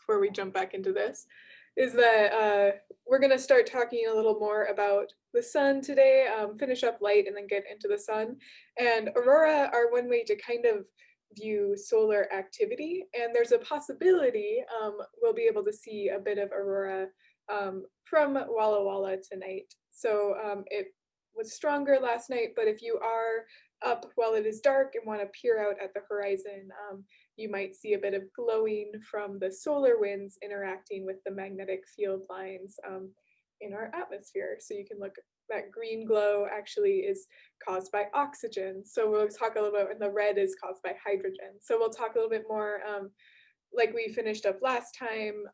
before we jump back into this, is that we're going to start talking a little more about the sun today, finish up light and then get into the sun. And aurora are one way to kind of view solar activity, and there's a possibility we'll be able to see a bit of aurora from Walla Walla tonight. So it was stronger last night, but if you are up while it is dark and want to peer out at the horizon, you might see a bit of glowing from the solar winds interacting with the magnetic field lines in our atmosphere. So you can look, that green glow actually is caused by oxygen. So we'll talk a little bit, and the red is caused by hydrogen. So we'll talk a little bit more like we finished up last time,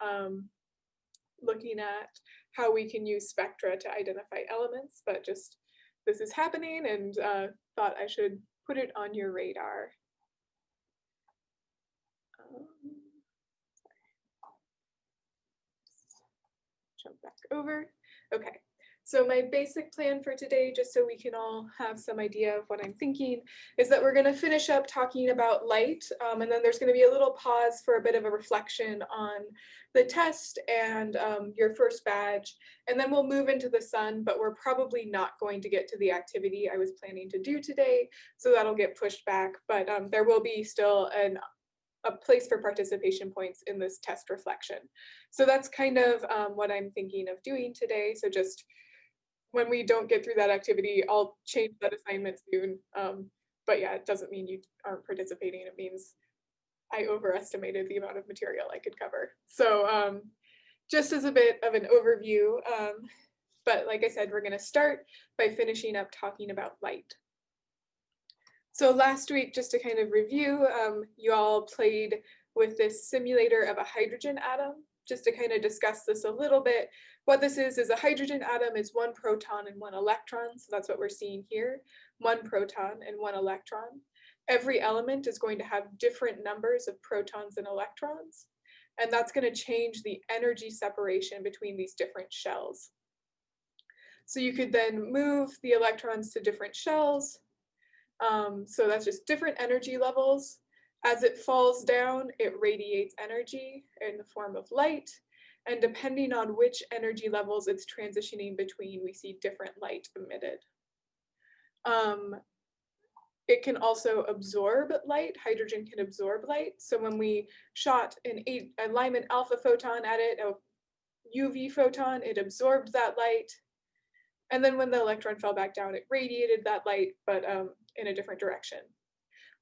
looking at how we can use spectra to identify elements, but just this is happening and thought I should put it on your radar. Jump back over. Okay, so my basic plan for today, just so we can all have some idea of what I'm thinking, is that we're going to finish up talking about light, and then there's going to be a little pause for a bit of a reflection on the test and your first badge, and then we'll move into the sun, but we're probably not going to get to the activity I was planning to do today, so that'll get pushed back, but there will be still a place for participation points in this test reflection. So that's kind of what I'm thinking of doing today. So just when we don't get through that activity, I'll change that assignment soon. But yeah, it doesn't mean you aren't participating. It means I overestimated the amount of material I could cover. So just as a bit of an overview, but like I said, we're gonna start by finishing up talking about light. So last week, just to kind of review, you all played with this simulator of a hydrogen atom, just to kind of discuss this a little bit. What this is a hydrogen atom is one proton and one electron, so that's what we're seeing here, one proton and one electron. Every element is going to have different numbers of protons and electrons, and that's going to change the energy separation between these different shells. So you could then move the electrons to different shells. So that's just different energy levels. As it falls down, it radiates energy in the form of light. And depending on which energy levels it's transitioning between, we see different light emitted. It can also absorb light. Hydrogen can absorb light. So when we shot a Lyman alpha photon at it, a UV photon, it absorbed that light. And then when the electron fell back down, it radiated that light, but in a different direction.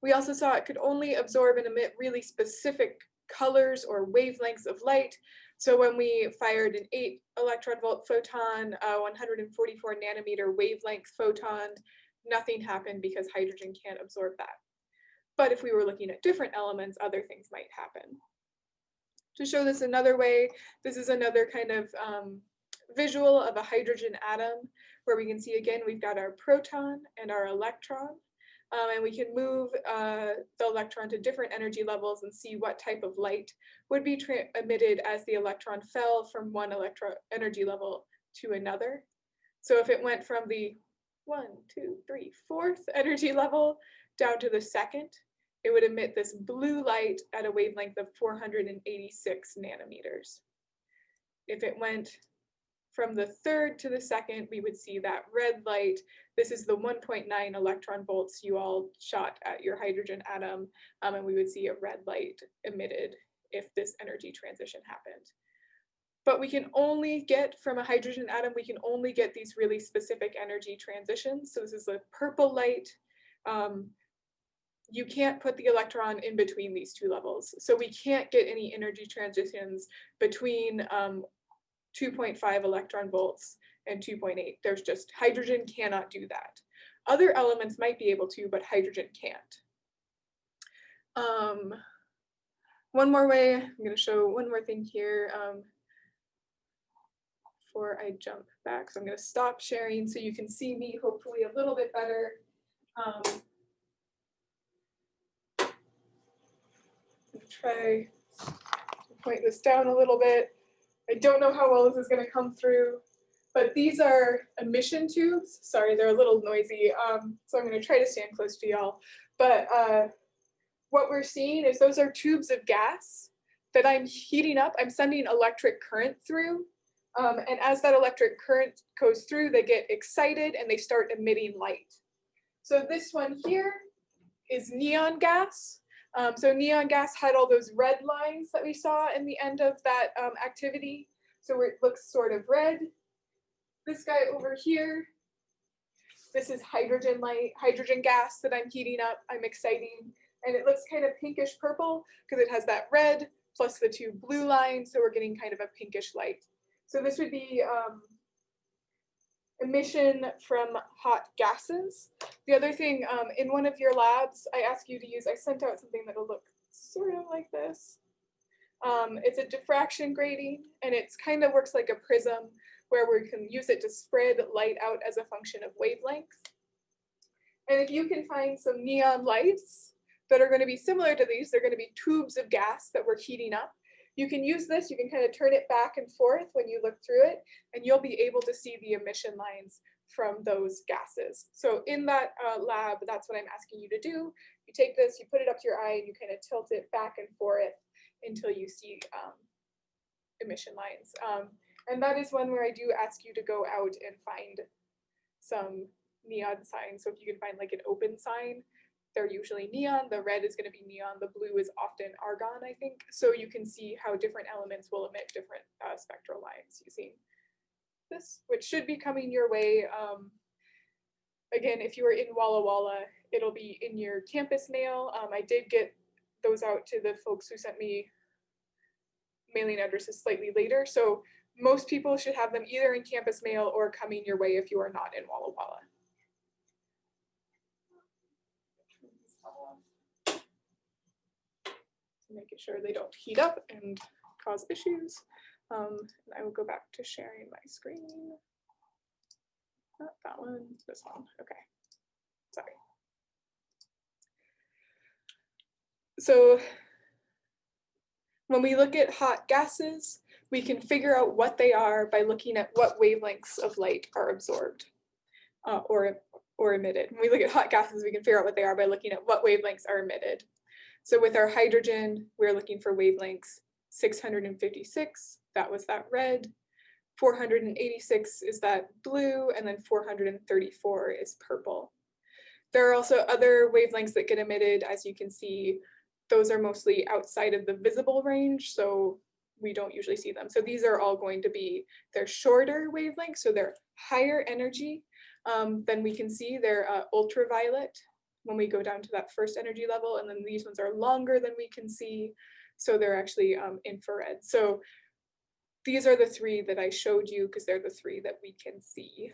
We also saw it could only absorb and emit really specific colors or wavelengths of light. So when we fired an 8 electron volt photon, 144 nanometer wavelength photon, nothing happened because hydrogen can't absorb that. But if we were looking at different elements, other things might happen. To show this another way, this is another kind of visual of a hydrogen atom, where we can see again we've got our proton and our electron, and we can move the electron to different energy levels and see what type of light would be emitted as the electron fell from one energy level to another. So if it went from the 1, 2, 3, 4th energy level down to the 2nd, it would emit this blue light at a wavelength of 486 nanometers. If it went from the 3rd to the 2nd, we would see that red light. This is the 1.9 electron volts you all shot at your hydrogen atom, and we would see a red light emitted if this energy transition happened. But we can only get, from a hydrogen atom, we can only get these really specific energy transitions. So this is a purple light. You can't put the electron in between these two levels. So we can't get any energy transitions between 2.5 electron volts and 2.8. There's just, hydrogen cannot do that. Other elements might be able to, but hydrogen can't. One more way, I'm going to show one more thing here before I jump back. So I'm going to stop sharing so you can see me hopefully a little bit better. Try to point this down a little bit. I don't know how well this is going to come through, but these are emission tubes. Sorry, they're a little noisy, so I'm going to try to stand close to y'all. But what we're seeing is those are tubes of gas that I'm heating up, I'm sending electric current through. And as that electric current goes through, they get excited and they start emitting light. So this one here is neon gas. So neon gas had all those red lines that we saw in the end of that activity. So it looks sort of red. This guy over here, this is hydrogen light, hydrogen gas that I'm heating up, I'm exciting. And it looks kind of pinkish purple because it has that red plus the two blue lines. So we're getting kind of a pinkish light. So this would be emission from hot gases. The other thing, in one of your labs, I asked you to use, I sent out something that'll look sort of like this. It's a diffraction grating, and it's kind of works like a prism where we can use it to spread light out as a function of wavelength. And if you can find some neon lights that are going to be similar to these, they're going to be tubes of gas that we're heating up. You can use this, you can kind of turn it back and forth when you look through it, and you'll be able to see the emission lines from those gases. So in that lab, that's what I'm asking you to do. You take this, you put it up to your eye, and you kind of tilt it back and forth until you see emission lines. And that is one where I do ask you to go out and find some neon signs. So if you can find like an open sign, they're usually neon. The red is going to be neon. The blue is often argon, I think. So you can see how different elements will emit different spectral lines using this, which should be coming your way. Again, if you are in Walla Walla, it'll be in your campus mail. I did get those out to the folks who sent me mailing addresses slightly later. So most people should have them either in campus mail or coming your way if you are not in Walla Walla. Making sure they don't heat up and cause issues. And I will go back to sharing my screen. Not that one, this one, okay, sorry. So when we look at hot gases, we can figure out what they are by looking at what wavelengths of light are absorbed or emitted. When we look at hot gases, we can figure out what they are by looking at what wavelengths are emitted. So with our hydrogen, we're looking for wavelengths 656, that was that red, 486 is that blue, and then 434 is purple. There are also other wavelengths that get emitted, as you can see. Those are mostly outside of the visible range, so we don't usually see them. So these are all going to be, they're shorter wavelengths, so they're higher energy than we can see. They're ultraviolet when we go down to that first energy level, and then these ones are longer than we can see, so they're actually infrared. So these are the three that I showed you because they're the three that we can see.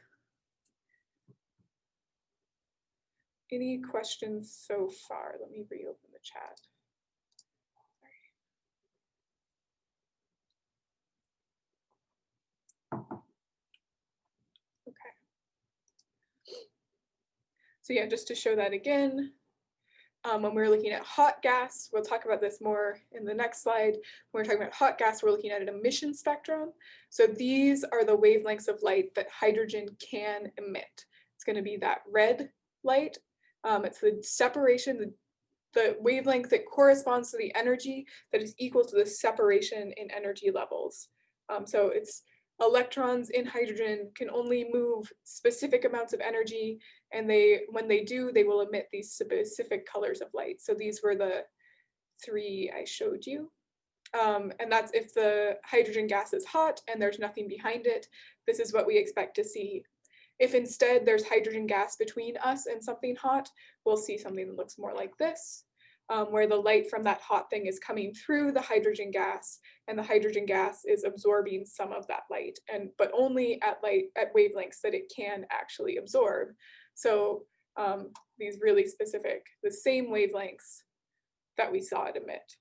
Any questions so far? Let me reopen the chat. So yeah, just to show that again, when we're looking at hot gas, we'll talk about this more in the next slide. When we're talking about hot gas, we're looking at an emission spectrum. So these are the wavelengths of light that hydrogen can emit. It's going to be that red light. It's the separation, the wavelength that corresponds to the energy that is equal to the separation in energy levels. So it's electrons in hydrogen can only move specific amounts of energy, and when they do, they will emit these specific colors of light. So these were the three I showed you. And that's if the hydrogen gas is hot and there's nothing behind it, this is what we expect to see. If instead there's hydrogen gas between us and something hot, we'll see something that looks more like this. Where the light from that hot thing is coming through the hydrogen gas, and the hydrogen gas is absorbing some of that light, but only at wavelengths that it can actually absorb. So these really specific, the same wavelengths that we saw it emit.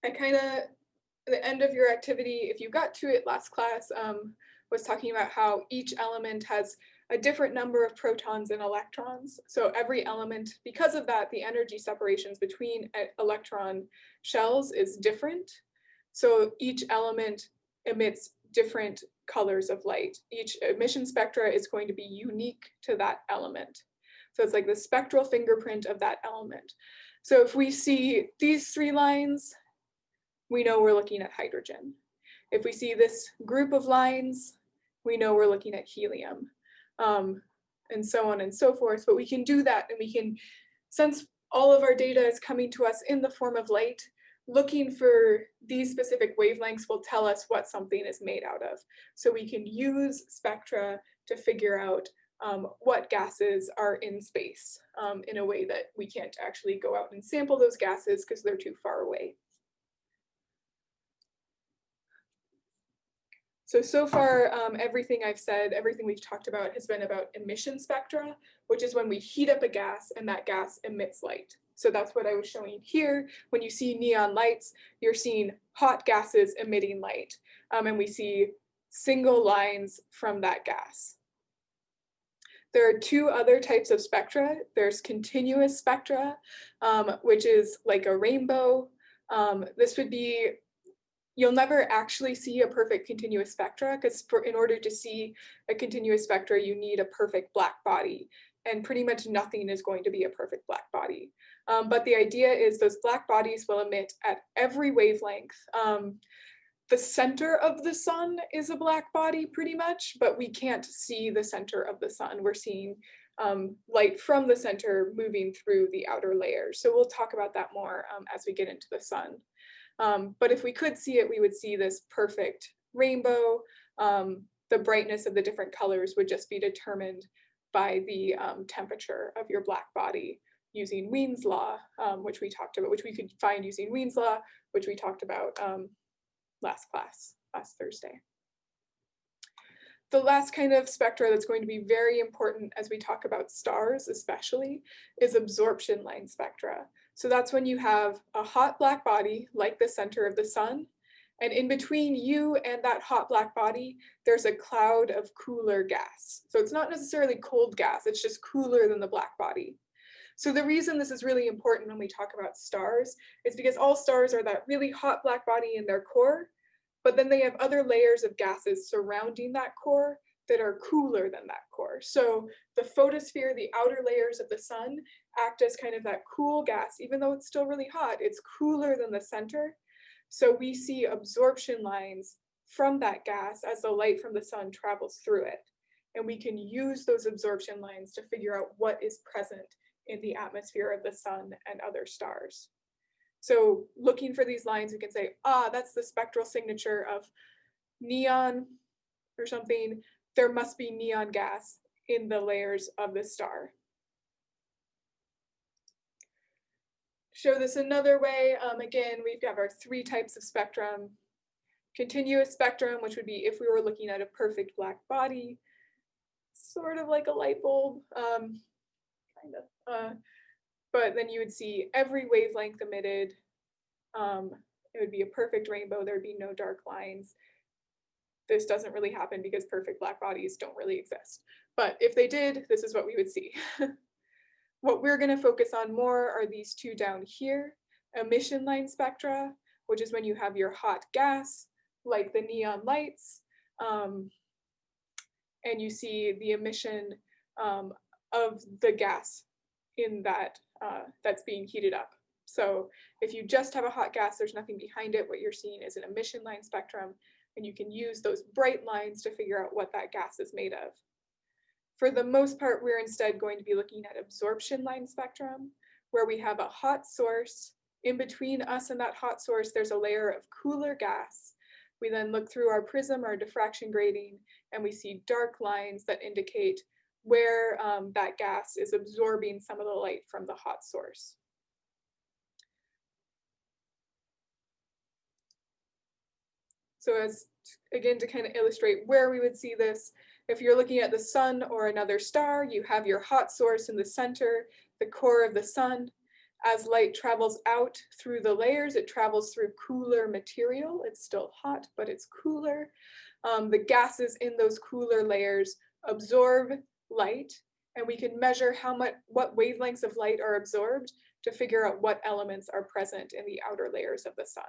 I kind of, at the end of your activity, if you got to it last class, was talking about how each element has a different number of protons and electrons. So every element, because of that, the energy separations between electron shells is different. So each element emits different colors of light. Each emission spectra is going to be unique to that element. So it's like the spectral fingerprint of that element. So if we see these three lines, we know we're looking at hydrogen. If we see this group of lines, we know we're looking at helium, and so on and so forth. But we can do that, and we can, since all of our data is coming to us in the form of light, looking for these specific wavelengths will tell us what something is made out of. So we can use spectra to figure out what gases are in space in a way that we can't actually go out and sample those gases because they're too far away. So far, everything I've said, everything we've talked about has been about emission spectra, which is when we heat up a gas and that gas emits light. So that's what I was showing here. When you see neon lights, you're seeing hot gases emitting light, and we see single lines from that gas. There are two other types of spectra. There's continuous spectra, which is like a rainbow. This would be, you'll never actually see a perfect continuous spectra because in order to see a continuous spectra, you need a perfect black body. And pretty much nothing is going to be a perfect black body. But the idea is those black bodies will emit at every wavelength. The center of the sun is a black body pretty much, but we can't see the center of the sun. We're seeing light from the center moving through the outer layers. So we'll talk about that more as we get into the sun. But if we could see it, we would see this perfect rainbow. The brightness of the different colors would just be determined by the temperature of your black body using Wien's law, which we talked about, which we could find using Wien's law, which we talked about last Thursday. The last kind of spectra that's going to be very important as we talk about stars especially is absorption line spectra. So that's when you have a hot black body like the center of the sun, and in between you and that hot black body, there's a cloud of cooler gas. So it's not necessarily cold gas, it's just cooler than the black body. So the reason this is really important when we talk about stars is because all stars are that really hot black body in their core, but then they have other layers of gases surrounding that core that are cooler than that core. So the photosphere, the outer layers of the sun, act as kind of that cool gas. Even though it's still really hot, it's cooler than the center. So we see absorption lines from that gas as the light from the sun travels through it. And we can use those absorption lines to figure out what is present in the atmosphere of the sun and other stars. So looking for these lines, we can say, that's the spectral signature of neon or something. There must be neon gas in the layers of the star. Show this another way. Again, we've got our three types of spectrum. Continuous spectrum, which would be if we were looking at a perfect black body, sort of like a light bulb, kind of. But then you would see every wavelength emitted. It would be a perfect rainbow. There'd be no dark lines. This doesn't really happen because perfect black bodies don't really exist. But if they did, this is what we would see. What we're going to focus on more are these two down here, emission line spectra, which is when you have your hot gas, like the neon lights, and you see the emission of the gas in that that's being heated up. So if you just have a hot gas, there's nothing behind it. What you're seeing is an emission line spectrum, and you can use those bright lines to figure out what that gas is made of. For the most part, we're instead going to be looking at absorption line spectrum, where we have a hot source. In between us and that hot source, there's a layer of cooler gas. We then look through our prism, our diffraction grating, and we see dark lines that indicate where that gas is absorbing some of the light from the hot source. So as, again, to kind of illustrate where we would see this, if you're looking at the sun or another star, you have your hot source in the center, the core of the sun. As light travels out through the layers, it travels through cooler material. It's still hot, but it's cooler. The gases in those cooler layers absorb light, and we can measure what wavelengths of light are absorbed to figure out what elements are present in the outer layers of the sun.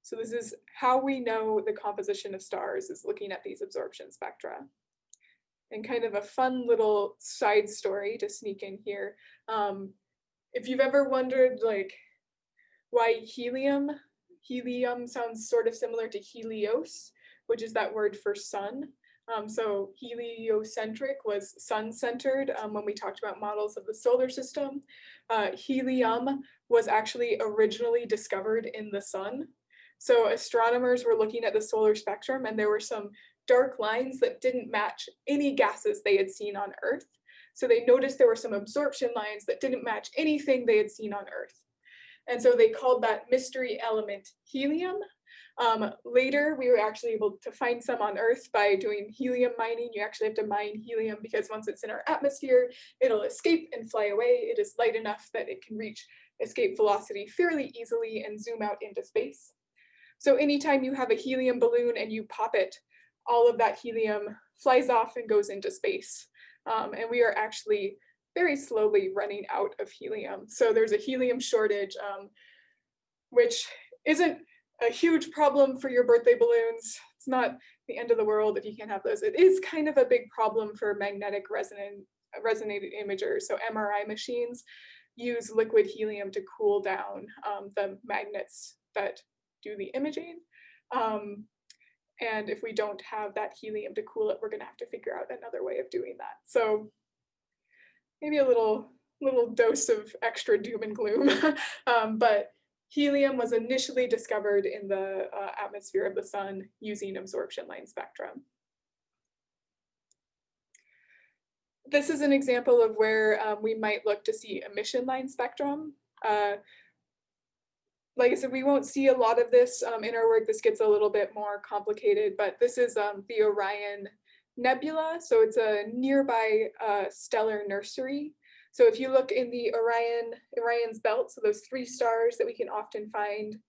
So this is how we know the composition of stars, is looking at these absorption spectra. And kind of a fun little side story to sneak in here. if you've ever wondered like why helium sounds sort of similar to helios, which is that word for sun. So heliocentric was sun-centered when we talked about models of the solar system. Helium was actually originally discovered in the sun. So astronomers were looking at the solar spectrum and there were some dark lines that didn't match any gases they had seen on Earth. So they noticed there were some absorption lines that didn't match anything they had seen on Earth. And so they called that mystery element helium. Later, we were actually able to find some on Earth by doing helium mining. You actually have to mine helium because once it's in our atmosphere, it'll escape and fly away. It is light enough that it can reach escape velocity fairly easily and zoom out into space. So anytime you have a helium balloon and you pop it, all of that helium flies off and goes into space. And we are actually very slowly running out of helium. So there's a helium shortage, which isn't a huge problem for your birthday balloons. It's not the end of the world if you can't have those. It is kind of a big problem for magnetic resonated imagers. So MRI machines use liquid helium to cool down the magnets that do the imaging. And if we don't have that helium to cool it, we're gonna have to figure out another way of doing that. So maybe a little dose of extra doom and gloom, but helium was initially discovered in the atmosphere of the sun using absorption line spectrum. This is an example of where we might look to see emission line spectrum. Like I said, we won't see a lot of this in our work. This gets a little bit more complicated, but this is the Orion Nebula. So it's a nearby stellar nursery. So if you look in the Orion's belt, so those 3 stars that we can often find, I'm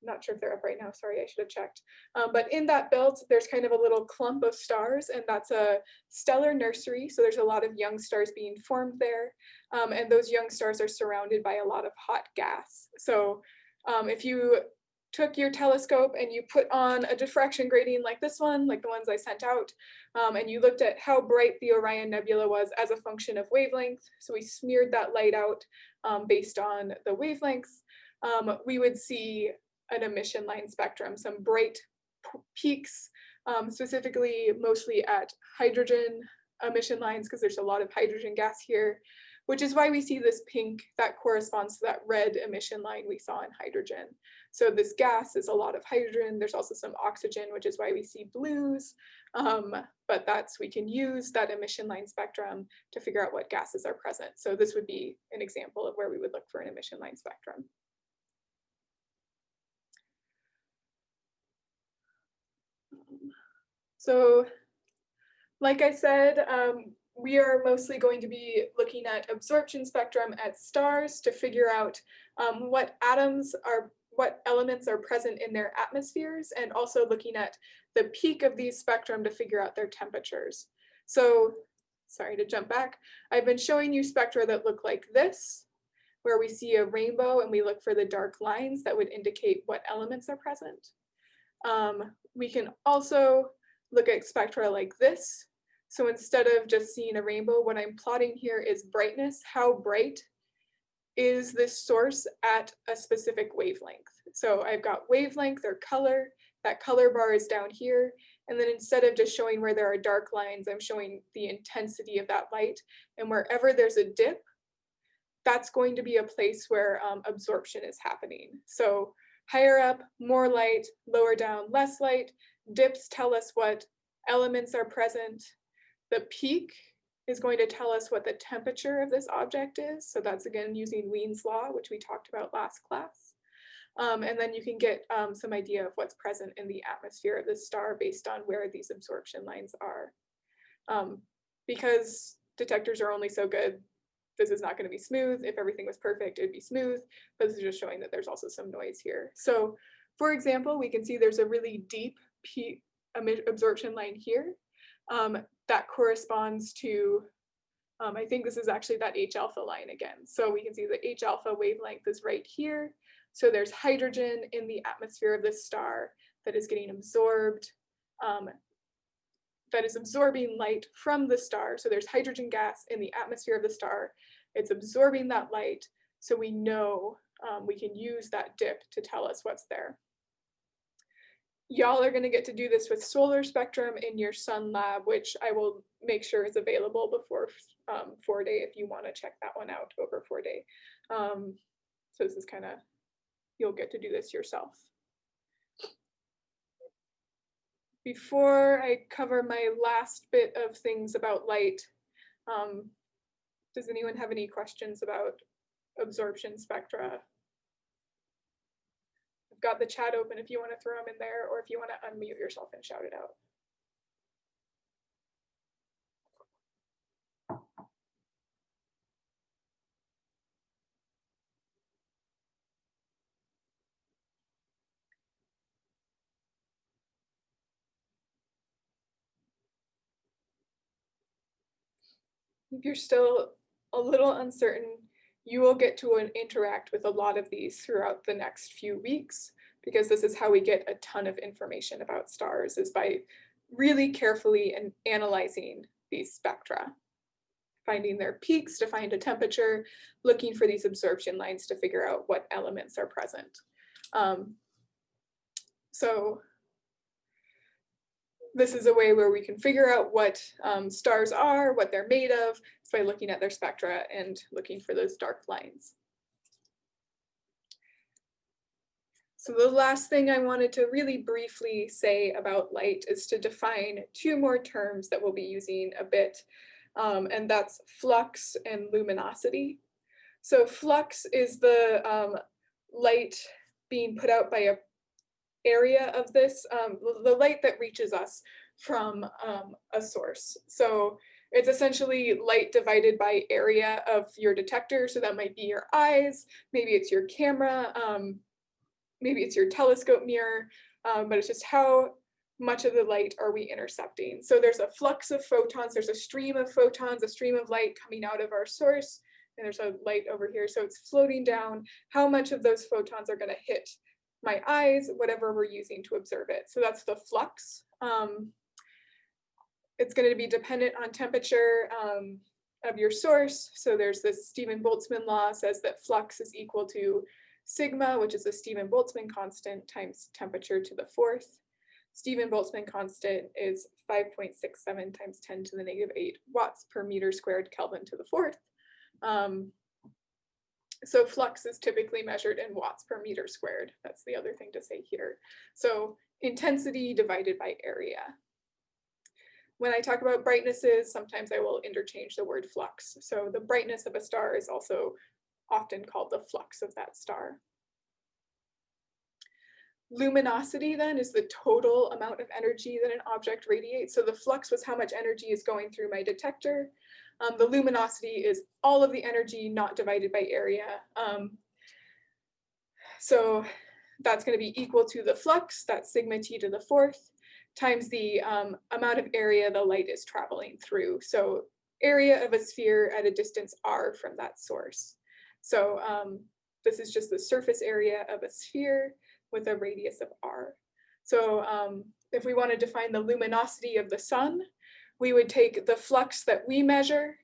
not sure if they're up right now, sorry, I should have checked. But in that belt, there's kind of a little clump of stars, and that's a stellar nursery. So there's a lot of young stars being formed there. And those young stars are surrounded by a lot of hot gas. So if you took your telescope and you put on a diffraction grating like this one, like the ones I sent out, and you looked at how bright the Orion Nebula was as a function of wavelength, so we smeared that light out based on the wavelengths, we would see an emission line spectrum, some bright peaks, specifically mostly at hydrogen emission lines, because there's a lot of hydrogen gas here, which is why we see this pink that corresponds to that red emission line we saw in hydrogen. So this gas is a lot of hydrogen. There's also some oxygen, which is why we see blues. But we can use that emission line spectrum to figure out what gases are present. So this would be an example of where we would look for an emission line spectrum. So like I said, we are mostly going to be looking at absorption spectrum at stars to figure out what elements are present in their atmospheres, and also looking at the peak of these spectrum to figure out their temperatures. So, sorry to jump back, I've been showing you spectra that look like this, where we see a rainbow and we look for the dark lines that would indicate what elements are present. We can also look at spectra like this. So instead of just seeing a rainbow, what I'm plotting here is brightness. How bright is this source at a specific wavelength? So I've got wavelength or color. That color bar is down here. And then instead of just showing where there are dark lines, I'm showing the intensity of that light. And wherever there's a dip, that's going to be a place where absorption is happening. So higher up, more light, lower down, less light. Dips tell us what elements are present. The peak is going to tell us what the temperature of this object is. So that's again using Wien's law, which we talked about last class. And then you can get some idea of what's present in the atmosphere of this star based on where these absorption lines are. Because detectors are only so good, this is not going to be smooth. If everything was perfect, it'd be smooth. But this is just showing that there's also some noise here. So for example, we can see there's a really deep absorption line here. That corresponds to, I think this is actually that H alpha line again. So we can see the H alpha wavelength is right here. So there's hydrogen in the atmosphere of this star that is getting absorbed, that is absorbing light from the star. So there's hydrogen gas in the atmosphere of the star. It's absorbing that light. so we know we can use that dip to tell us what's there. Y'all are going to get to do this with solar spectrum in your sun lab, which I will make sure is available before 4-day if you want to check that one out over 4-day. So this is kind of, you'll get to do this yourself. Before I cover my last bit of things about light, does anyone have any questions about absorption spectra? I've got the chat open if you want to throw them in there, or if you want to unmute yourself and shout it out. If you're still a little uncertain, you will get to interact with a lot of these throughout the next few weeks, because this is how we get a ton of information about stars, is by really carefully and analyzing these spectra, finding their peaks to find a temperature, looking for these absorption lines to figure out what elements are present. So this is a way where we can figure out what stars are, what they're made of, by looking at their spectra and looking for those dark lines. So the last thing I wanted to really briefly say about light is to define two more terms that we'll be using a bit, and that's flux and luminosity. So flux is the light being put out by a area of this, the light that reaches us from a source. So it's essentially light divided by area of your detector. So that might be your eyes, maybe it's your camera, maybe it's your telescope mirror, but it's just how much of the light are we intercepting. So there's a flux of photons, there's a stream of photons, a stream of light coming out of our source, and there's a light over here. So it's floating down. How much of those photons are going to hit my eyes, whatever we're using to observe it. So that's the flux. It's going to be dependent on temperature of your source. So there's this Stephen-Boltzmann law, says that flux is equal to sigma, which is the Stephen-Boltzmann constant, times temperature to the 4th. Stephen-Boltzmann constant is 5.67 times 10 to the negative 8 watts per meter squared Kelvin to the 4th. So flux is typically measured in watts per meter squared. That's the other thing to say here. So intensity divided by area. When I talk about brightnesses, sometimes I will interchange the word flux. So the brightness of a star is also often called the flux of that star. Luminosity then is the total amount of energy that an object radiates. So the flux was how much energy is going through my detector. The luminosity is all of the energy not divided by area. So that's going to be equal to the flux, that's sigma t to the 4th, times the amount of area the light is traveling through. So area of a sphere at a distance r from that source. So this is just the surface area of a sphere with a radius of r. So if we want to define the luminosity of the sun, we would take the flux that we measure,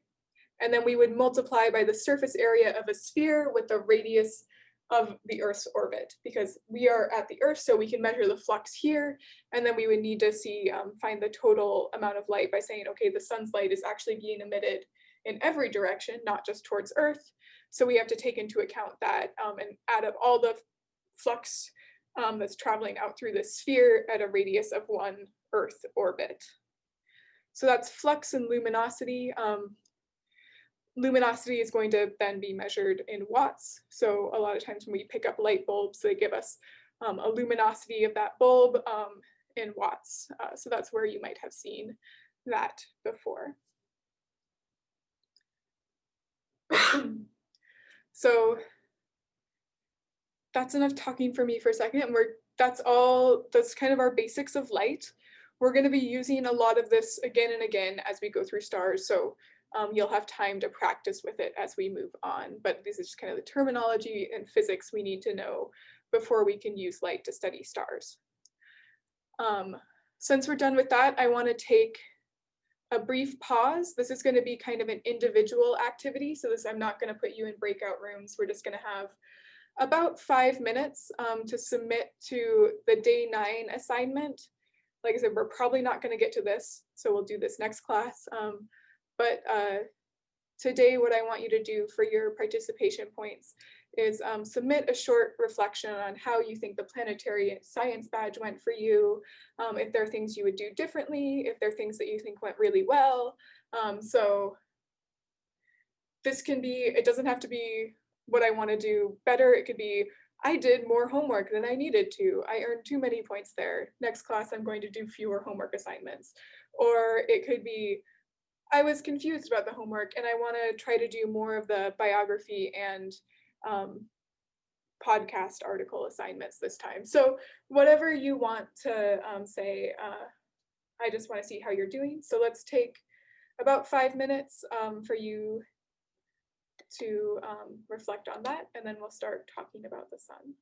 and then we would multiply by the surface area of a sphere with the radius of the Earth's orbit, because we are at the Earth, so we can measure the flux here, and then we would need to find the total amount of light by saying, okay, the sun's light is actually being emitted in every direction, not just towards Earth. So we have to take into account that and add up all the flux that's traveling out through the sphere at a radius of 1 Earth orbit. So that's flux and luminosity. Luminosity is going to then be measured in watts. So a lot of times when we pick up light bulbs, they give us a luminosity of that bulb in watts. So that's where you might have seen that before. So that's enough talking for me for a second. And that's kind of our basics of light. We're going to be using a lot of this again and again as we go through stars. So you'll have time to practice with it as we move on. But this is just kind of the terminology and physics we need to know before we can use light to study stars. Since we're done with that, I want to take a brief pause. This is going to be kind of an individual activity. So I'm not going to put you in breakout rooms. We're just going to have about 5 minutes to submit to the day 9 assignment. Like I said, we're probably not going to get to this, so we'll do this next class. But today, what I want you to do for your participation points is submit a short reflection on how you think the planetary science badge went for you, if there are things you would do differently, if there are things that you think went really well. So this can be, it doesn't have to be what I want to do better. It could be, I did more homework than I needed to. I earned too many points there. Next class, I'm going to do fewer homework assignments. Or it could be, I was confused about the homework and I want to try to do more of the biography and podcast article assignments this time. So whatever you want to say, I just want to see how you're doing. So let's take about 5 minutes for you to reflect on that, and then we'll start talking about the sun.